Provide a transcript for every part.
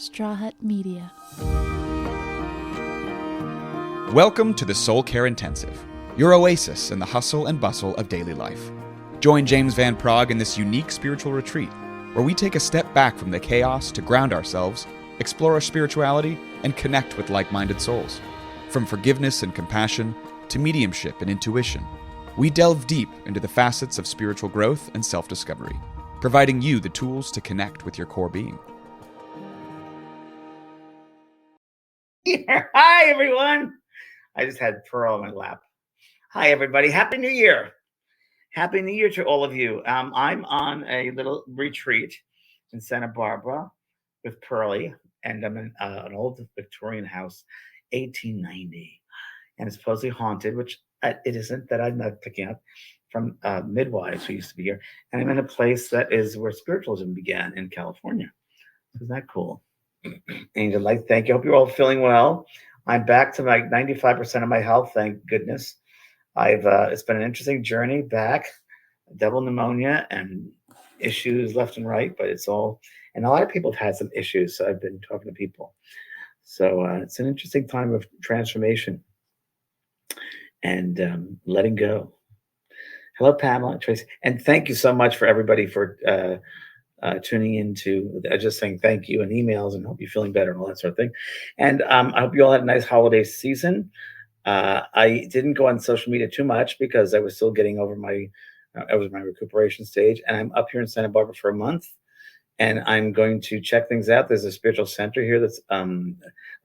Straw Hut Media. Welcome to the Soul Care Intensive, your oasis in the hustle and bustle of daily life. Join James Van Praagh in this unique spiritual retreat, where we take a step back from the chaos to ground ourselves, explore our spirituality, and connect with like-minded souls. From forgiveness and compassion to mediumship and intuition, we delve deep into the facets of spiritual growth and self-discovery, providing you the tools to connect with your core being. Hi, everyone. I just had Pearl on my lap. Hi, everybody. Happy New Year. Happy New Year to all of you. I'm on a little retreat in Santa Barbara with Pearlie, and I'm in an old Victorian house, 1890. And it's supposedly haunted, which it isn't, that I'm not picking up from midwives who used to be here. And I'm in a place that is where spiritualism began in California. Isn't that cool? Angel Light, thank you. Hope you're all feeling well. I'm back to like 95% of my health, thank goodness. It's been an interesting journey back, double pneumonia and issues left and right, but it's all, and a lot of people have had some issues, so I've been talking to people. So it's an interesting time of transformation and letting go. Hello, Pamela, Tracy, and thank you so much for everybody for tuning into just saying thank you and emails and hope you're feeling better and all that sort of thing. And I hope you all had a nice holiday season. I didn't go on social media too much because I was still getting over my recuperation stage. And I'm up here in Santa Barbara for a month, and I'm going to check things out. There's a spiritual center here that's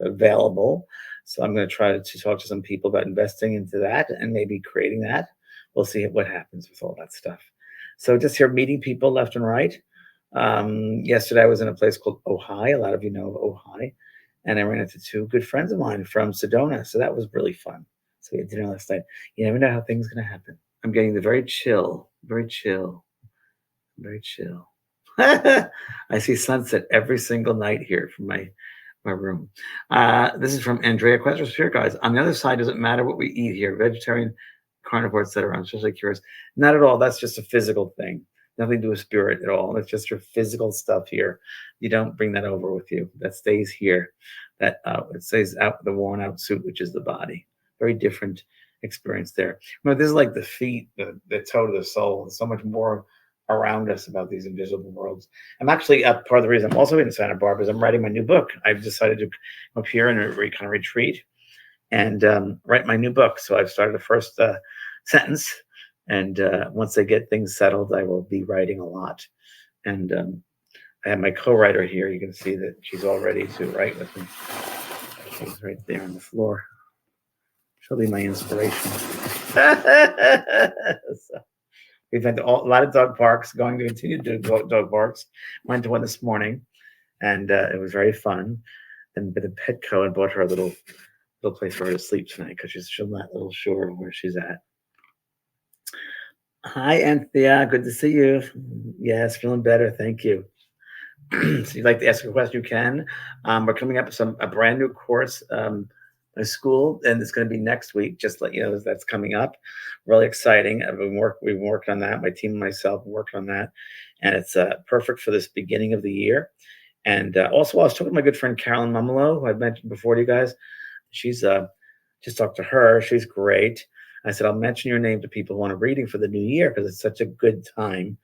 available. So I'm going to try to talk to some people about investing into that and maybe creating that. We'll see what happens with all that stuff. So just here meeting people left and right. Yesterday I was in a place called Ojai. A lot of you know of Ojai. And I ran into two good friends of mine from Sedona. So that was really fun. So we had dinner last night. You never know how things are going to happen. I'm getting the very chill. I see sunset every single night here from my room. This is from Andrea. Questions for guys. On the other side, does it matter what we eat here? Vegetarian, carnivore, etc. I'm especially curious. Not at all. That's just a physical thing. Nothing to do with spirit at all. It's just your physical stuff here. You don't bring that over with you. That stays here. That it stays out the worn out suit, which is the body. Very different experience there. Remember, this is like the feet, the toe to the soul. There's so much more around us about these invisible worlds. I'm actually part of the reason I'm also in Santa Barbara is I'm writing my new book. I've decided to come up here and kind of retreat and write my new book. So I've started the first sentence. And once I get things settled, I will be writing a lot. And I have my co-writer here. You can see that she's all ready to write with me. She's right there on the floor. She'll be my inspiration. So we've had a lot of dog parks, going to continue to do dog parks. Went to one this morning, and it was very fun. And been to Petco and bought her a little place for her to sleep tonight because she's not a little sure where she's at. Hi, Anthea. Good to see you. Yes, feeling better. Thank you. So you'd like to ask a question, you can. We're coming up with a brand new course by school, and it's going to be next week. Just let you know that's coming up. Really exciting. We've worked on that. My team and myself worked on that, and it's perfect for this beginning of the year. And also, I was talking to my good friend Carolyn Mumolo, who I've mentioned before to you guys. She's just talked to her. She's great. I said, I'll mention your name to people who want a reading for the new year because it's such a good time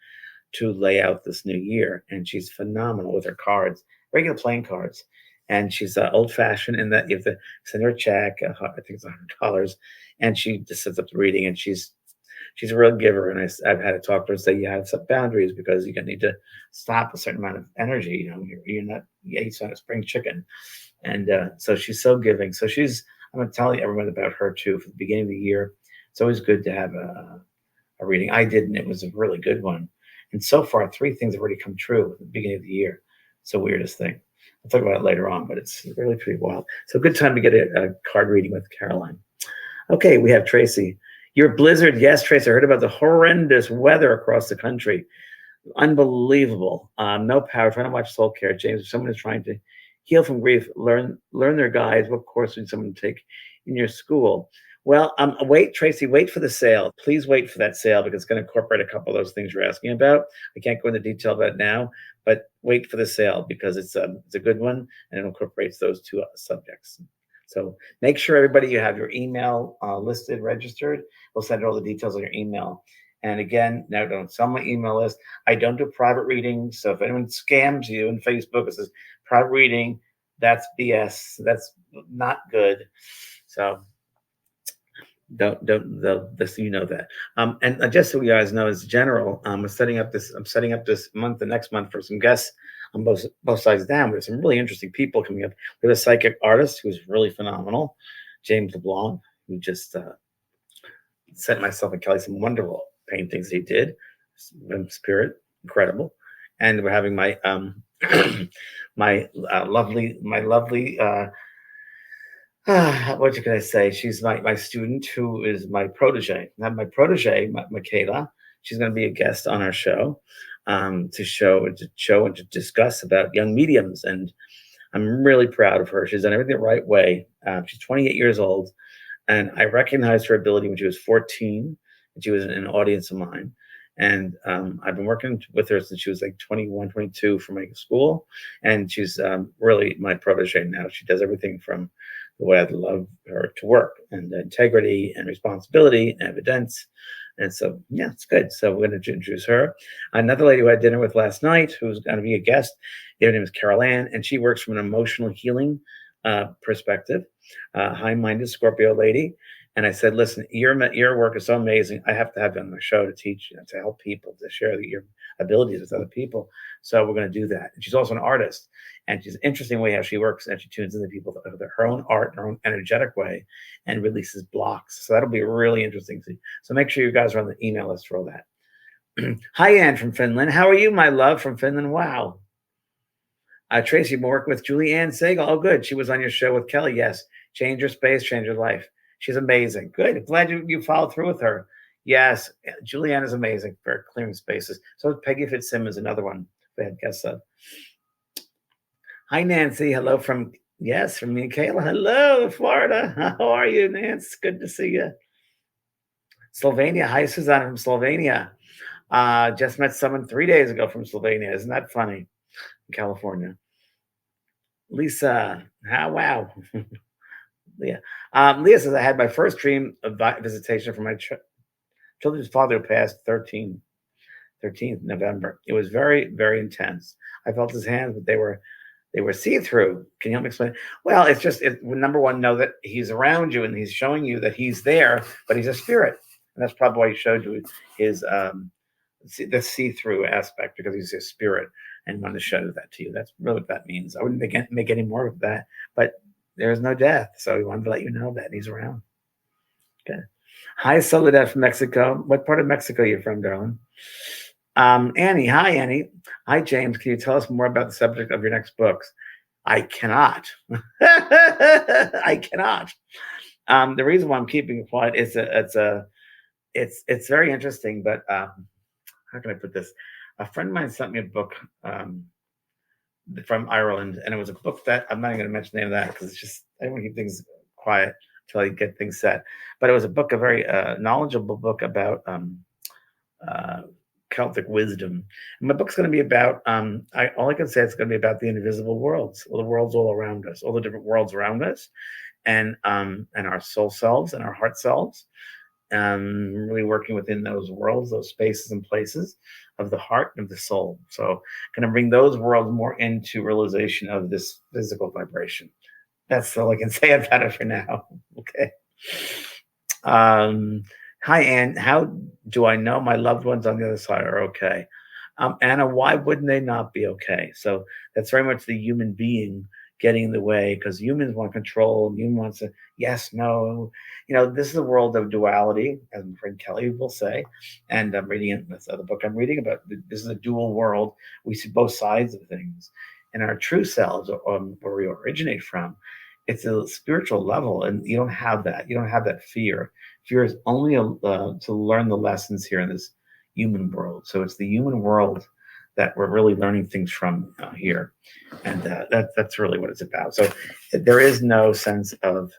to lay out this new year. And she's phenomenal with her cards, regular playing cards. And she's old-fashioned in that you have to send her a check. I think it's $100. And she just sets up the reading. And she's a real giver. And I've had to talk to her and say, you have some boundaries because you're going to need to stop a certain amount of energy. You know, you're not a spring chicken. And so she's so giving. So I'm going to tell everyone about her, too, for the beginning of the year. It's always good to have a reading. I did, and it was a really good one. And so far, 3 things have already come true at the beginning of the year. It's the weirdest thing. I'll talk about it later on, but it's really pretty wild. So good time to get a card reading with Caroline. Okay, we have Tracy. Your blizzard. Yes, Tracy, I heard about the horrendous weather across the country. Unbelievable. No power. Trying to watch Soul Care. James, if someone is trying to heal from grief, learn their guides. What course would someone take in your school? Well, wait, Tracy, wait for the sale. Please wait for that sale because it's going to incorporate a couple of those things you're asking about. I can't go into detail about it now, but wait for the sale because it's a good one and it incorporates those two subjects. So make sure everybody you have your email listed, registered. We'll send all the details on your email. And again, now don't sell my email list. I don't do private readings. So if anyone scams you in Facebook and says private reading, that's BS. That's not good. So don't this you know that. And just so you guys know, as general, I'm setting up this month, the next month, for some guests on both sides down. There's some really interesting people coming up. We have a psychic artist who's really phenomenal, James LeBlanc, who just sent myself and Kelly some wonderful paintings he did. Spirit, incredible. And we're having my my lovely what can I say? She's my student who is my protege. Now, my protege, Michaela, she's going to be a guest on our show to show and to discuss about young mediums. And I'm really proud of her. She's done everything the right way. She's 28 years old. And I recognized her ability when she was 14. And she was an audience of mine. And I've been working with her since she was like 21, 22 for my school. And she's really my protege now. She does everything from the way I'd love her to work, and integrity and responsibility and evidence. And so, yeah, it's good. So we're going to introduce her. Another lady who I had dinner with last night, who's going to be a guest, her name is Carol Ann, and she works from an emotional healing perspective, high-minded Scorpio lady. And I said, listen, your work is so amazing. I have to have you on my show to teach, to help people, to share your abilities with other people. So we're going to do that. And she's also an artist. And she's an interesting way how she works, and she tunes into people with her own art, her own energetic way, and releases blocks. So that'll be really interesting. So make sure you guys are on the email list for all that. Hi, Anne from Finland. How are you, my love, from Finland? Wow. Tracy, been working with Julie Ann Sagal. Oh, good. She was on your show with Kelly. Yes. Change your space, change your life. She's amazing. Good. Glad you followed through with her. Yes. Julianne is amazing for clearing spaces. So Peggy Fitzsimmons, another one. Go ahead, guess so. Hi, Nancy. Hello from me and Kayla. Hello, Florida. How are you, Nancy? Good to see you. Slovenia. Hi, Susanna from Slovenia. Just met someone 3 days ago from Slovenia. Isn't that funny? In California. Lisa. Wow. Leah. Leah says, I had my first dream of visitation from my children's father who passed 13th November. It was very, very intense. I felt his hands, but they were see-through. Can you help me explain? Well, it's just, number one, know that he's around you and he's showing you that he's there, but he's a spirit. And that's probably why he showed you his the see-through aspect, because he's a spirit and wanted to show that to you. That's really what that means. I wouldn't make any more of that, but there's no death. So he wanted to let you know that he's around. Okay. Hi, Soledad from Mexico. What part of Mexico are you from, darling? Annie. Hi, Annie. Hi, James. Can you tell us more about the subject of your next books? I cannot. I cannot. The reason why I'm keeping it quiet is it's very interesting, but how can I put this? A friend of mine sent me a book from Ireland, and it was a book that I'm not even going to mention the name of that because it's just, I don't want to keep things quiet until I get things set. But it was a book, a very knowledgeable book about Celtic wisdom. And my book's going to be about, all I can say is going to be about the invisible worlds, or the worlds all around us, all the different worlds around us, and our soul selves and our heart selves. Really working within those worlds, those spaces and places of the heart and of the soul. So going to bring those worlds more into realization of this physical vibration. That's all I can say about it for now. Okay. Hi, Anne. How do I know my loved ones on the other side are okay? Anna, why wouldn't they not be okay? So that's very much the human being getting in the way, because humans want control and human wants to yes, no. This is a world of duality, as my friend Kelly will say, and I'm reading it. That's the other book I'm reading about. This is a dual world. We see both sides of things, and our true selves, where we originate from, it's a spiritual level, and you don't have that. You don't have that fear. Fear is only to learn the lessons here in this human world. So it's the human world that we're really learning things from here, and that's really what it's about. So there is no sense of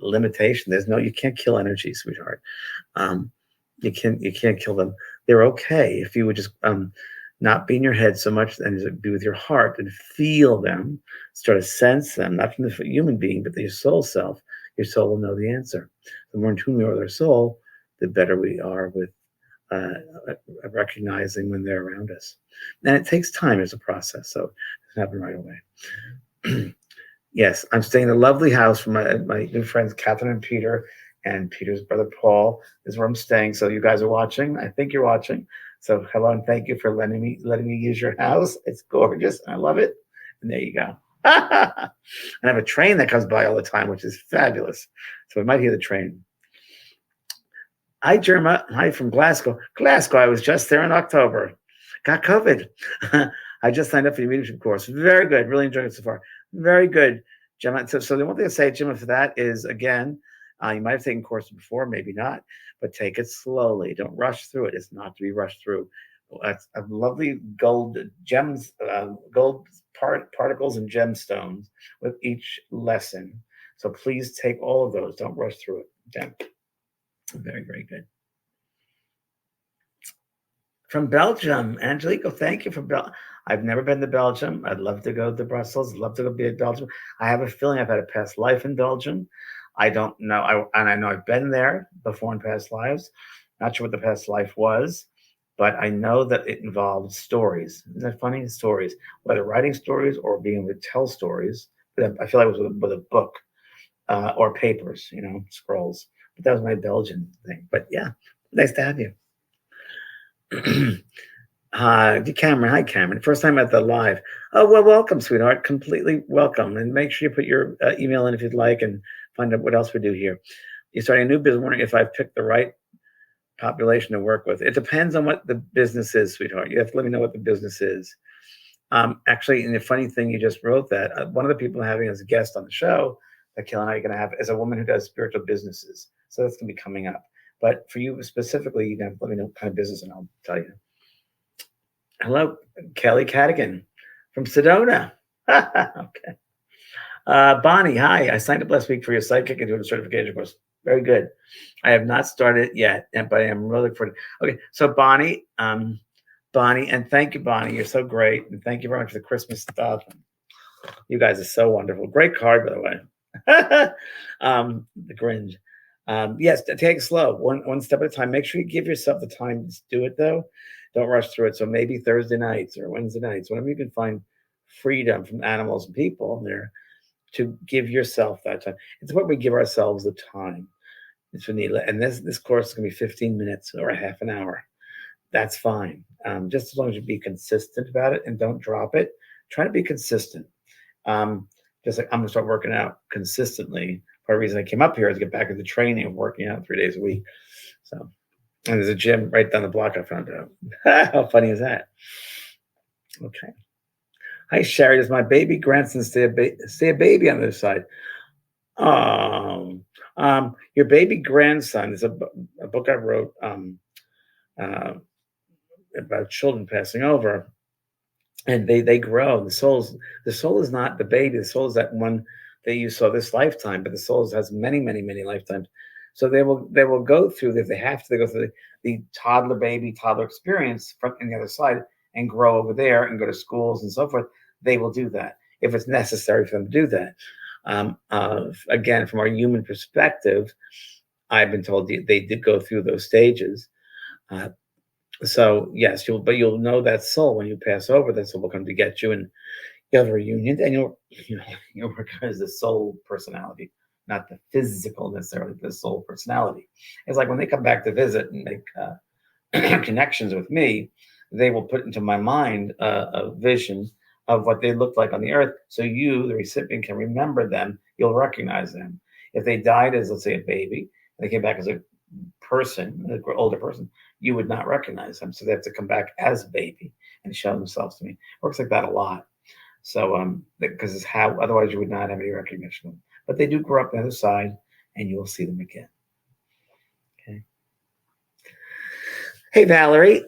limitation. You can't kill energy, sweetheart. Um, you can't kill them. They're okay if you would just not be in your head so much and just be with your heart and feel them, start to sense them, not from the human being, but your soul self. Your soul will know the answer. The more in tune we are with our soul, the better we are with uh, recognizing when they're around us. And it takes time as a process, so it doesn't happen right away. Yes, I'm staying in a lovely house from my new friends, Catherine and Peter, and Peter's brother, Paul, is where I'm staying. So you guys are watching. I think you're watching. So hello and thank you for letting me use your house. It's gorgeous. I love it. And there you go. And I have a train that comes by all the time, which is fabulous. So we might hear the train. Hi, Germa. Hi from Glasgow. Glasgow, I was just there in October. Got COVID. I just signed up for your leadership course. Very good. Really enjoyed it so far. Very good, Gemma. So the one thing I say, Gemma, for that is, again, you might have taken courses before, maybe not, but take it slowly. Don't rush through it. It's not to be rushed through. That's a lovely gold gems, gold particles and gemstones with each lesson. So please take all of those. Don't rush through it. Okay. Very, very good. From Belgium, Angelico, thank you for Belgium. I've never been to Belgium. I'd love to go to Brussels. Love to go be in Belgium. I have a feeling I've had a past life in Belgium. I don't know. I know I've been there before in past lives. Not sure what the past life was, but I know that it involved stories. Isn't that funny? Stories, whether writing stories or being able to tell stories. But I feel like it was with a book or papers, scrolls. But that was my Belgian thing. But yeah, nice to have you. Cameron. Hi, Cameron. First time at the live. Oh, well, welcome, sweetheart. Completely welcome. And make sure you put your email in if you'd like and find out what else we do here. You're starting a new business. Wondering if I've picked the right population to work with. It depends on what the business is, sweetheart. You have to let me know what the business is. Actually, and the funny thing, you just wrote that. One of the people I'm having as a guest on the show that Kill and I are going to have is a woman who does spiritual businesses. So that's going to be coming up. But for you specifically, you have to let me know what kind of business and I'll tell you. Hello, Kelly Cadigan from Sedona. Okay. Bonnie, hi. I signed up last week for your psychic and doing a certification course. Very good. I have not started yet, but I am really looking forward to it. Okay, so Bonnie, and thank you, Bonnie. You're so great. And thank you very much for the Christmas stuff. You guys are so wonderful. Great card, by the way. The Grinch. Yes, take it slow, one step at a time. Make sure you give yourself the time to do it, though. Don't rush through it. So maybe Thursday nights or Wednesday nights, whenever you can find freedom from animals and people there, to give yourself that time. It's what we give ourselves the time. It's when and this course is going to be 15 minutes or a half an hour. That's fine. Just as long as you be consistent about it and don't drop it. Try to be consistent. Just like I'm going to start working out consistently. Part of the reason I came up here is to get back into training of working out 3 days a week. So, and there's a gym right down the block I found out. How funny is that? Okay. Hi, Sherry. Does my baby grandson stay a baby on the other side? Your baby grandson is a book I wrote about children passing over, and they grow. The soul is not the baby. The soul is that one that you saw this lifetime, but the soul has many, many, many lifetimes. So they will go through, if they have to, they go through the toddler experience from on the other side and grow over there and go to schools and so forth. They will do that if it's necessary for them to do that. Again, from our human perspective, I've been told they did go through those stages. So yes, you'll know that soul when you pass over. That soul will come to get you, and you have a reunion, and you'll recognize the soul personality, not the physical necessarily, the soul personality. It's like when they come back to visit and make connections with me, they will put into my mind a vision of what they looked like on the earth. So you, the recipient, can remember them. You'll recognize them. If they died as, let's say, a baby, they came back as a person, an older person, you would not recognize them. So they have to come back as a baby and show themselves to me. It works like that a lot. So, because it's how, otherwise you would not have any recognition of them. But they do grow up on the other side and you will see them again. Okay. Hey, Valerie.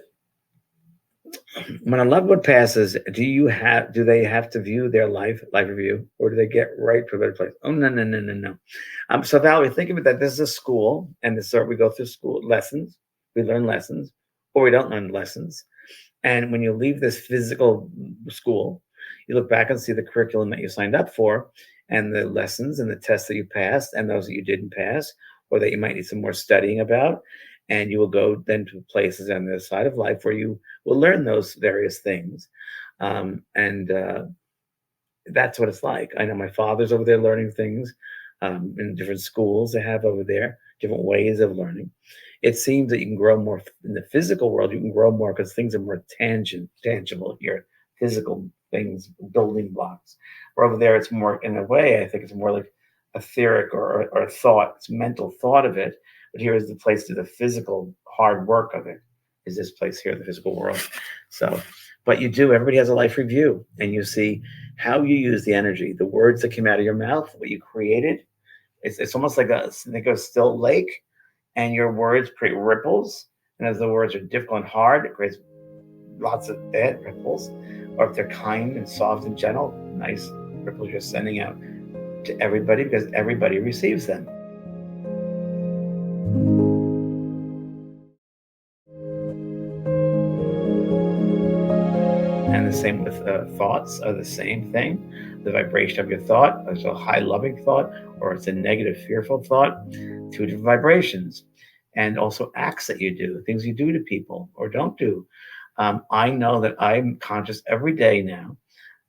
When a loved one passes, do they have to view their life review, or do they get right to a better place? Oh, no, no, no, no, no. So Valerie, think of it that this is a school, and this we go through school lessons, we learn lessons, or we don't learn lessons. And when you leave this physical school, you look back and see the curriculum that you signed up for, and the lessons and the tests that you passed, and those that you didn't pass, or that you might need some more studying about. And you will go then to places on the side of life where you will learn those various things. And That's what it's like. I know my father's over there learning things in different schools they have over there, different ways of learning. It seems that you can grow more in the physical world. You can grow more because things are more tangible here, physical things, building blocks. Or over there, it's more, in a way, I think it's more like etheric or thought. It's mental thought of it. But here is the place to the physical hard work of it, is this place here, the physical world. So, but you do, everybody has a life review, and you see how you use the energy, the words that came out of your mouth, what you created. It's almost like a still lake, and your words create ripples. And as the words are difficult and hard, it creates lots of bad ripples. Or if they're kind and soft and gentle, nice ripples you're sending out to everybody, because everybody receives them. And the same with thoughts are the same thing. The vibration of your thought is a high loving thought, or it's a negative fearful thought. Two different vibrations. And also acts that you do, things you do to people or don't do. I know that I'm conscious every day now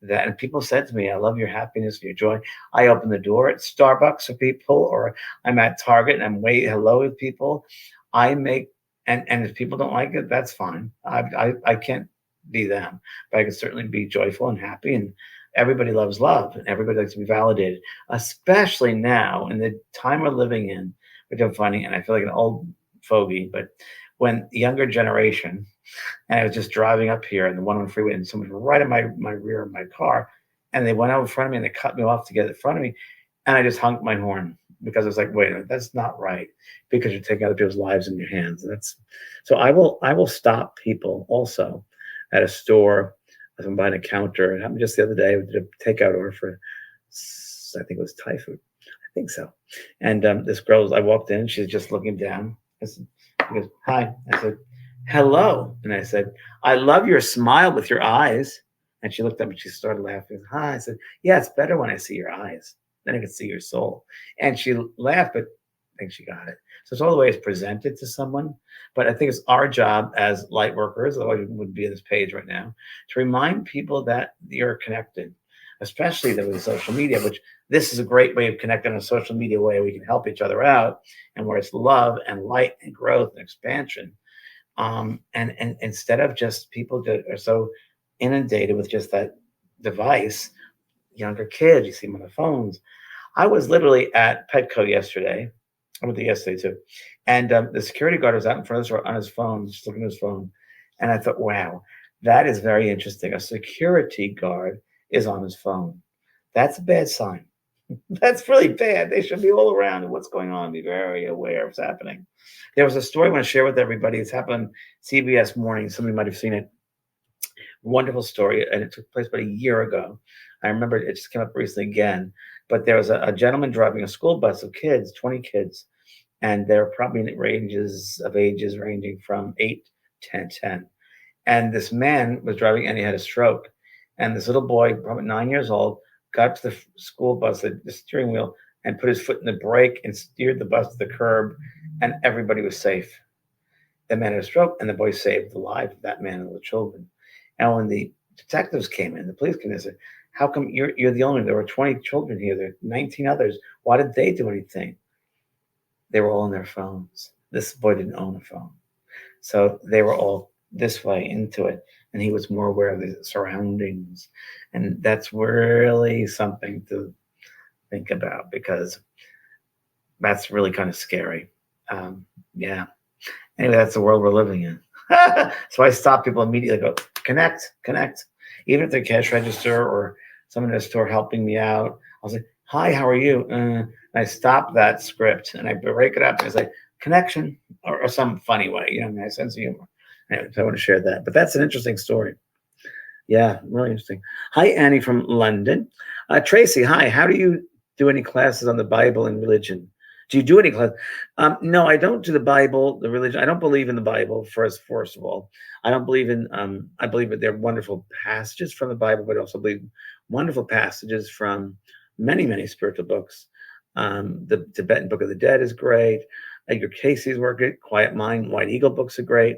that, and people said to me, I love your happiness, your joy. I open the door at Starbucks for people, or I'm at Target and I'm waiting hello with people. I make, and if people don't like it, that's fine. I can't be them, but I can certainly be joyful and happy. And everybody loves love, and everybody likes to be validated, especially now in the time we're living in, which I'm finding, and I feel like an old fogey, but when the younger generation, and I was just driving up here and the 101 freeway, and someone was right in my rear of my car, and they went out in front of me and they cut me off to get in front of me, and I just honked my horn because I was like, wait a minute, that's not right, because you're taking other people's lives in your hands. And that's so I will stop people also at a store as I'm buying a counter. It happened just the other day. I did a takeout order for, I think it was Thai food. I think so. And this girl, I walked in, she's just looking down. She goes, hi. I said, hello. And I said, I love your smile with your eyes. And she looked up and she started laughing. Hi. I said, yeah, it's better when I see your eyes. Then I can see your soul. And she laughed, but I think she got it. So it's all the way it's presented to someone. But I think it's our job as light workers, otherwise we would be on this page right now, to remind people that you're connected, especially with social media, which this is a great way of connecting in a social media way. We can help each other out, and where it's love and light and growth and expansion. And instead of just people that are so inundated with just that device, younger kids, you see them on the phones. I was literally at Petco yesterday. I went there yesterday too. And the security guard was out in front of us on his phone, just looking at his phone. And I thought, wow, that is very interesting. A security guard is on his phone. That's a bad sign. That's really bad. They should be all around what's going on, be very aware of what's happening. There was a story I want to share with everybody. It's happened on CBS Morning. Somebody might have seen it. Wonderful story. And it took place about a year ago. I remember it just came up recently again. But there was a gentleman driving a school bus of kids, 20 kids, and they're probably in ranges of ages ranging from 8 to 10. And this man was driving and he had a stroke. And this little boy, probably 9 years old, got to the school bus, the steering wheel, and put his foot in the brake and steered the bus to the curb, and everybody was safe. The man had a stroke, and the boy saved the life of that man and the children. And when the detectives came in, the police came in and said, how come you're the only, there were 20 children here, there are 19 others. Why did they do anything? They were all on their phones. This boy didn't own a phone. So they were all this way into it. And he was more aware of the surroundings. And that's really something to think about, because that's really kind of scary. Yeah. Anyway, that's the world we're living in. So I stop people immediately, go, connect. Even if they're cash register or someone in the store helping me out, I'll say, hi, how are you? And I stop that script and I break it up and I say, connection, or some funny way, my sense of humor. Anyway, so I want to share that. But that's an interesting story. Yeah, really interesting. Hi, Annie from London. Tracy, hi. How do you do any classes on the Bible and religion? Do you do any class? No, I don't do the Bible, the religion. I don't believe in the Bible. First of all, I don't believe in. I believe that there are wonderful passages from the Bible, but I also believe wonderful passages from many spiritual books. The Tibetan Book of the Dead is great. Edgar Casey's work, Quiet Mind, White Eagle books are great.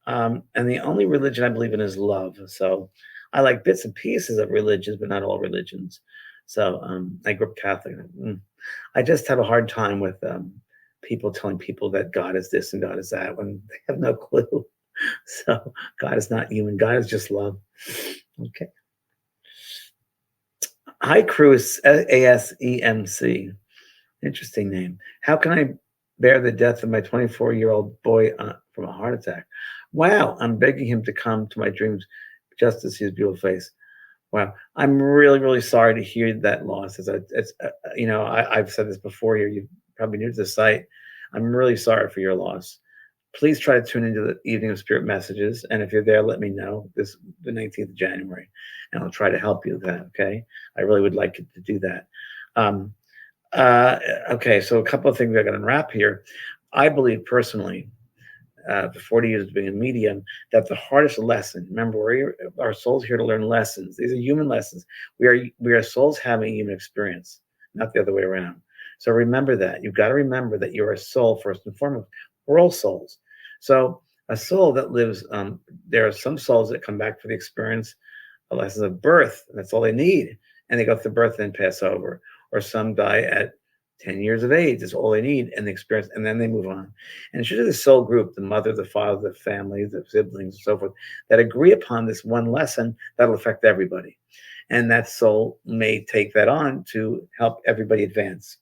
And the only religion I believe in is love. So I like bits and pieces of religions, but not all religions. So I grew up Catholic. I just have a hard time with people telling people that God is this and God is that when they have no clue. So God is not human. God is just love. Okay. Hi, Cruz, ASEMC. Interesting name. How can I bear the death of my 24-year-old boy from a heart attack? Wow, I'm begging him to come to my dreams just to see his beautiful face. Wow, I'm really sorry to hear that loss. I've said this before here. You're probably new to the site. I'm really sorry for your loss. Please try to tune into the Evening of Spirit messages, and if you're there, let me know. The 19th of January, and I'll try to help you with that. Okay, I really would like to do that. Okay, so a couple of things I got to unwrap here. I believe personally, for 40 years of being a medium, that the hardest lesson, remember, our soul's here to learn lessons. These are human lessons. We are souls having a human experience, not the other way around. So remember that. You've got to remember that you're a soul first and foremost. We're all souls. So a soul that lives, there are some souls that come back for the experience, the lessons of birth, and that's all they need. And they go through birth and then pass over. Or some die at 10 years of age is all they need and the experience, and then they move on. And it's usually the soul group, the mother, the father, the family, the siblings, and so forth, that agree upon this one lesson that'll affect everybody. And that soul may take that on to help everybody advance.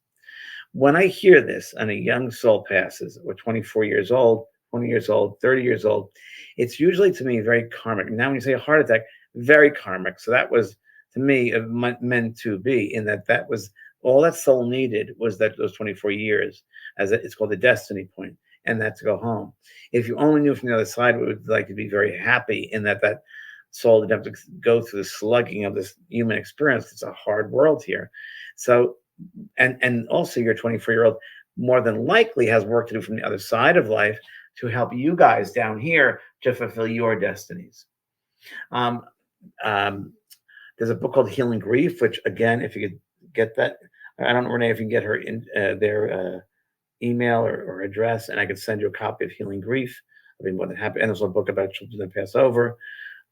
When I hear this and a young soul passes, or 24 years old, 20 years old, 30 years old, it's usually to me very karmic. Now, when you say a heart attack, very karmic. So that was, to me, meant to be, in that was all that soul needed, was that those 24 years, it's called the destiny point, and that to go home. If you only knew from the other side, we would like to be very happy in that soul didn't have to go through the slugging of this human experience. It's a hard world here. So, and also your 24-year-old more than likely has work to do from the other side of life to help you guys down here to fulfill your destinies. There's a book called Healing Grief, which, again, if you could get that, I don't know, Renee, if you can get her in their email or address, and I could send you a copy of Healing Grief. I'd be more than happy. And there's a book about children that pass over.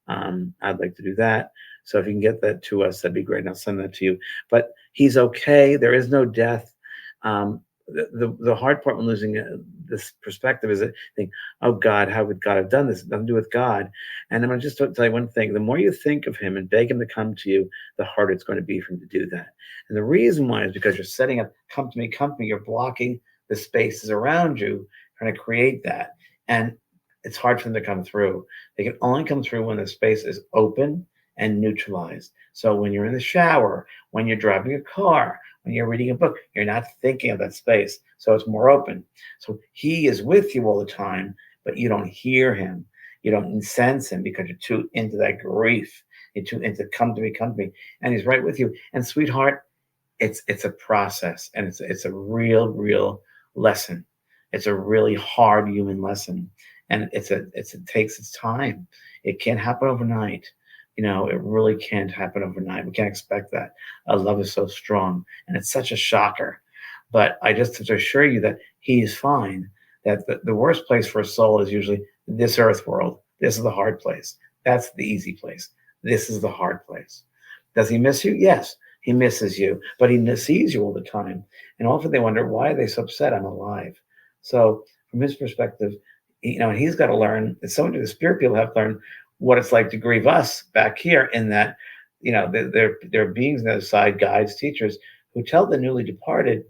I'd like to do that. So if you can get that to us, that'd be great. And I'll send that to you. But he's okay. There is no death. The hard part when losing this perspective is that think, oh God, how would God have done this? Nothing to do with God. And I'm going to just tell you one thing. The more you think of him and beg him to come to you, the harder it's going to be for him to do that. And the reason why is because you're setting up, come to me, you're blocking the spaces around you, trying to create that. And it's hard for them to come through. They can only come through when the space is open and neutralized. So when you're in the shower, when you're driving a car, when you're reading a book, you're not thinking of that space. So it's more open. So he is with you all the time, but you don't hear him. You don't sense him because you're too into that grief. You're too into come to me. And he's right with you. And sweetheart, it's a process, and it's a real lesson. It's a really hard human lesson. And it takes its time. It can't happen overnight. It really can't happen overnight. We can't expect that. Love is so strong, and it's such a shocker. But I just have to assure you that he is fine, that the worst place for a soul is usually this earth world. This is the hard place. That's the easy place. This is the hard place. Does he miss you? Yes, he misses you, but he sees you all the time. And often they wonder, why are they so upset I'm alive? So from his perspective, and he's got to learn, so many of the spirit people have to learn what it's like to grieve us back here, in that, there are beings on the other side, guides, teachers, who tell the newly departed,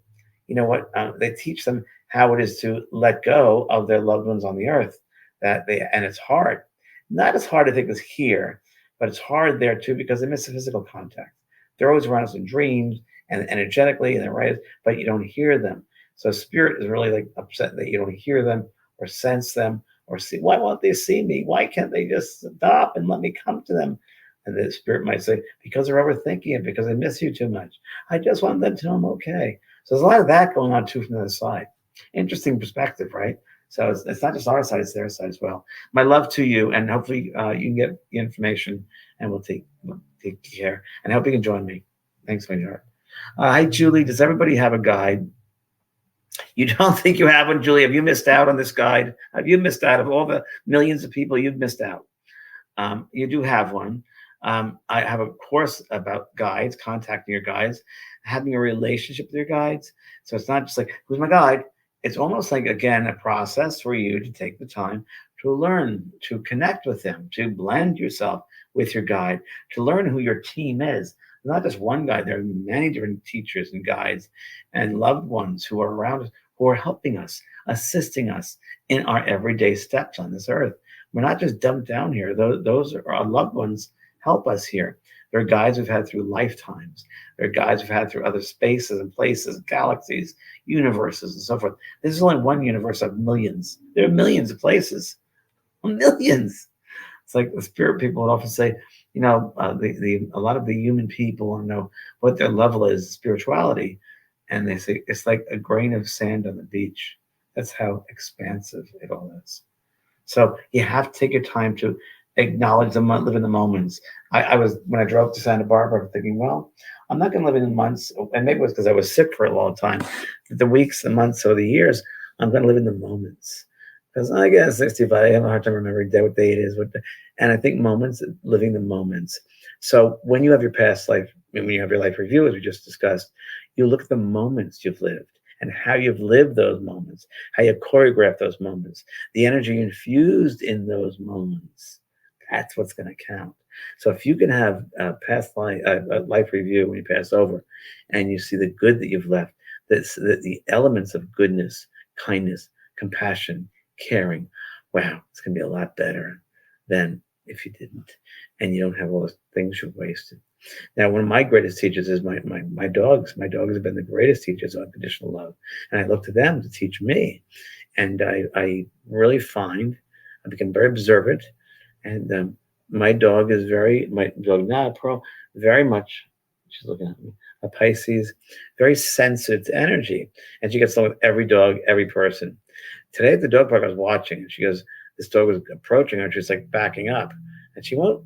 they teach them how it is to let go of their loved ones on the earth. And it's hard. Not as hard, I think, as here, but it's hard there too, because they miss the physical contact. They're always around us in dreams and energetically, and they're right, but you don't hear them. So spirit is really like upset that you don't hear them or sense them or see, why won't they see me? Why can't they just stop and let me come to them? And the spirit might say, because they're overthinking it, because I miss you too much. I just want them to know I'm okay. So there's a lot of that going on too from the other side. Interesting perspective, right? So it's not just our side, it's their side as well. My love to you, and hopefully you can get the information, and we'll take care. And I hope you can join me. Thanks, my heart. Hi, Julie. Does everybody have a guide? You don't think you have one, Julie? Have you missed out on this guide? Have you missed out of all the millions of people you've missed out? You do have one. I have a course about guides, contacting your guides, having a relationship with your guides. So it's not just like, who's my guide? It's almost like, again, a process for you to take the time to learn, to connect with them, to blend yourself with your guide, to learn who your team is. Not just one guide, there are many different teachers and guides and loved ones who are around us, who are helping us, assisting us in our everyday steps on this earth. We're not just dumped down here. Those are our loved ones help us here. They're guides we've had through lifetimes. They're guides we've had through other spaces and places, galaxies, universes, and so forth. This is only one universe of millions. There are millions of places. Millions. It's like the spirit people would often say, a lot of the human people want to know what their level is, spirituality. And they say, it's like a grain of sand on the beach. That's how expansive it all is. So you have to take your time to acknowledge live in the moments. When I drove to Santa Barbara, I'm thinking, well, I'm not going to live in the months, and maybe it was because I was sick for a long time. The weeks, the months, or the years, I'm going to live in the moments. Because I get 65, I have a hard time remembering what day it is. And I think moments, living the moments. So when you have your past life, when you have your life review, as we just discussed, you look at the moments you've lived and how you've lived those moments, how you choreographed those moments, the energy infused in those moments. That's what's going to count. So if you can have a past life, a life review when you pass over, and you see the good that you've left, the elements of goodness, kindness, compassion, caring, wow, it's going to be a lot better than if you didn't, and you don't have all the things you've wasted. Now, one of my greatest teachers is my dogs. My dogs have been the greatest teachers on unconditional love, and I look to them to teach me. And I really find I become very observant, and my dog now, Pearl, very much. She's looking at me. A Pisces, very sensitive to energy, and she gets along with every dog, every person. Today at the dog park, I was watching, and she goes, this dog was approaching her, and she's like backing up, and she won't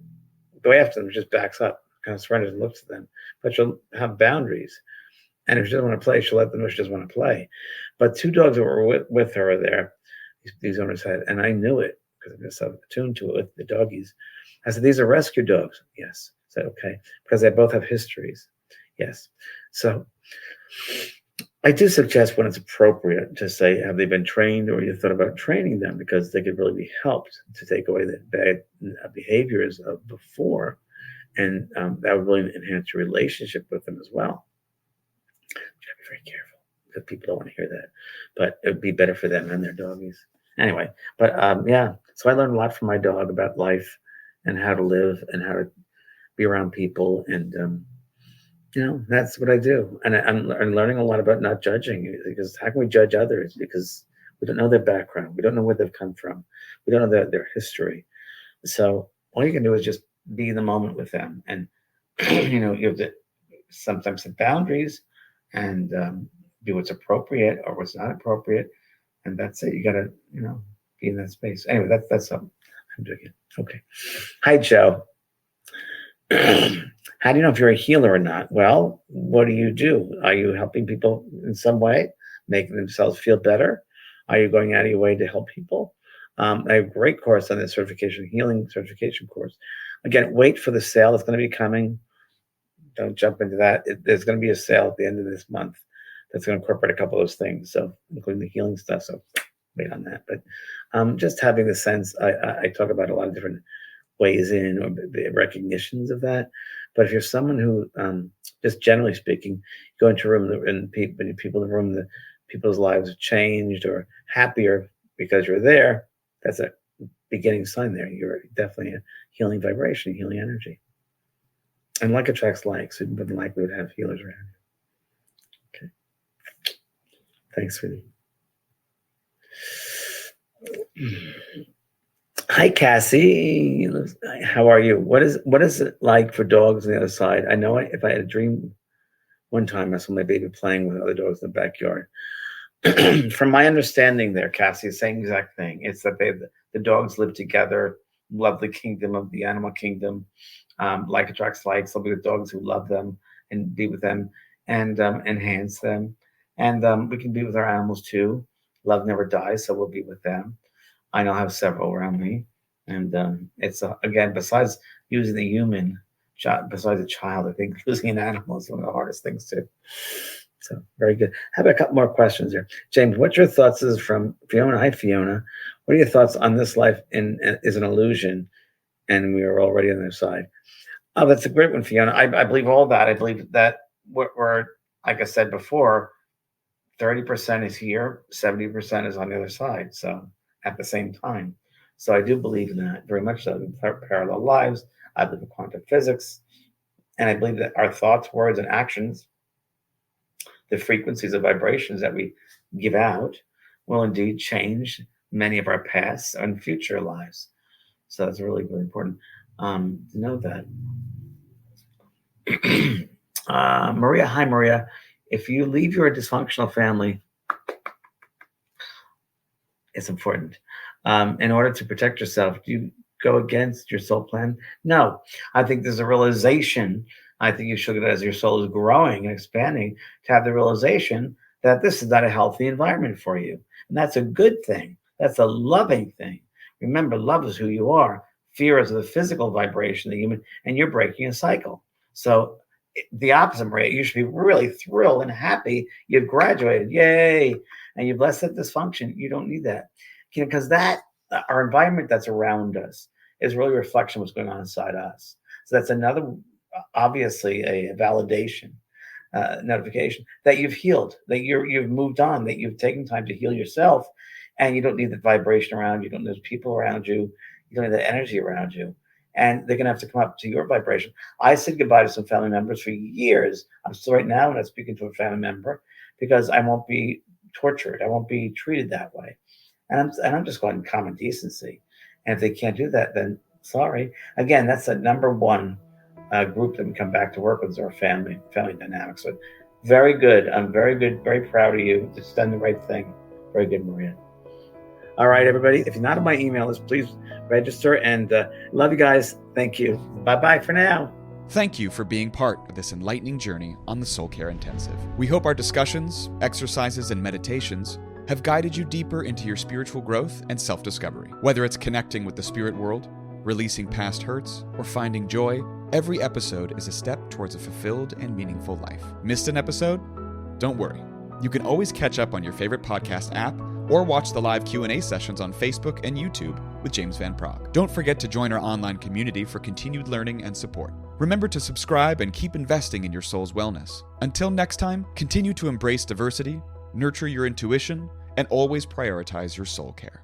go after them, just backs up, kind of surrenders and looks at them, but she'll have boundaries. And if she doesn't want to play, she'll let them know she doesn't want to play. But two dogs that were with her are there, these owners had, and I knew it because I'm just so attuned to it with the doggies. I said, these are rescue dogs. Yes. I said, okay, because they both have histories. Yes. So I do suggest when it's appropriate to say, have they been trained, or you thought about training them, because they could really be helped to take away the bad behaviors of before. And that would really enhance your relationship with them as well. You gotta be very careful because people don't want to hear that, but it would be better for them and their doggies. Anyway, but yeah, so I learned a lot from my dog about life and how to live and how to be around people. And that's what I do. And I'm learning a lot about not judging, because how can we judge others? Because we don't know their background. We don't know where they've come from. We don't know their history. So all you can do is just be in the moment with them. And, you have to sometimes set boundaries and do what's appropriate or what's not appropriate. And that's it. You got to, be in that space. Anyway, that's something I'm doing it. Okay. Hi, Joe. How do you know if you're a healer or not? Well, what do you do? Are you helping people in some way, making themselves feel better? Are you going out of your way to help people? I have a great course on this healing certification course. Again, wait for the sale. It's going to be coming. Don't jump into that. There's going to be a sale at the end of this month that's going to incorporate a couple of those things, so including the healing stuff. So wait on that. But just having the sense, I talk about a lot of different ways in, or the recognitions of that. But if you're someone who, just generally speaking, go into a room and people in the room, the people's lives have changed or happier because you're there, that's a beginning sign there. You're definitely a healing vibration, healing energy. And like attracts like, so more than likely would have healers around you. Okay. Thanks, sweetie. Hi, Cassie. How are you? What is it like for dogs on the other side? I know if I had a dream one time, I saw my baby playing with other dogs in the backyard. From my understanding, there, Cassie, the same exact thing. It's that the dogs live together, love the kingdom of the animal kingdom. Like attracts like. So be with dogs who love them and be with them and enhance them. And we can be with our animals too. Love never dies, so we'll be with them. I now have several around me, and it's again besides using the human, besides a child, I think losing an animal is one of the hardest things too. So very good. How about a couple more questions here, James? What's your thoughts? This is from Fiona. Hi, Fiona. What are your thoughts on this life is an illusion, and we are already on the other side? Oh, that's a great one, Fiona. I believe all that. I believe that we're like I said before, 30% is here, 70% is on the other side. So at the same time. So I do believe in that very much so. In parallel lives. I believe in quantum physics. And I believe that our thoughts, words, and actions, the frequencies of vibrations that we give out, will indeed change many of our past and future lives. So that's really, really important to know that. Maria, hi, Maria. If you leave your dysfunctional family, it's important. In order to protect yourself, do you go against your soul plan? No. I think there's a realization. I think you should, as your soul is growing and expanding, to have the realization that this is not a healthy environment for you. And that's a good thing. That's a loving thing. Remember, love is who you are. Fear is the physical vibration, the human, and you're breaking a cycle. So the opposite, Maria, you should be really thrilled and happy you've graduated. Yay. And you've less that dysfunction. You don't need that. Because that, our environment that's around us is really a reflection of what's going on inside us. So that's another, obviously, a validation, notification that you've healed, that you've moved on, that you've taken time to heal yourself, and you don't need the vibration around you. You don't need people around you. You don't need the energy around you. And they're going to have to come up to your vibration. I said goodbye to some family members for years. I'm still right now not speaking to a family member because I won't be tortured. I won't be treated that way. And I'm just going common decency. And if they can't do that, then sorry. Again, that's the number one group that we come back to work with is our family dynamics. So very good. I'm very good, very proud of you. Just done the right thing. Very good, Maria. All right, everybody. If you're not on my email list, please register. And love you guys. Thank you. Bye-bye for now. Thank you for being part of this enlightening journey on the Soul Care Intensive. We hope our discussions, exercises, and meditations have guided you deeper into your spiritual growth and self-discovery. Whether it's connecting with the spirit world, releasing past hurts, or finding joy, every episode is a step towards a fulfilled and meaningful life. Missed an episode? Don't worry. You can always catch up on your favorite podcast app or watch the live Q&A sessions on Facebook and YouTube with James Van Praagh. Don't forget to join our online community for continued learning and support. Remember to subscribe and keep investing in your soul's wellness. Until next time, continue to embrace diversity, nurture your intuition, and always prioritize your soul care.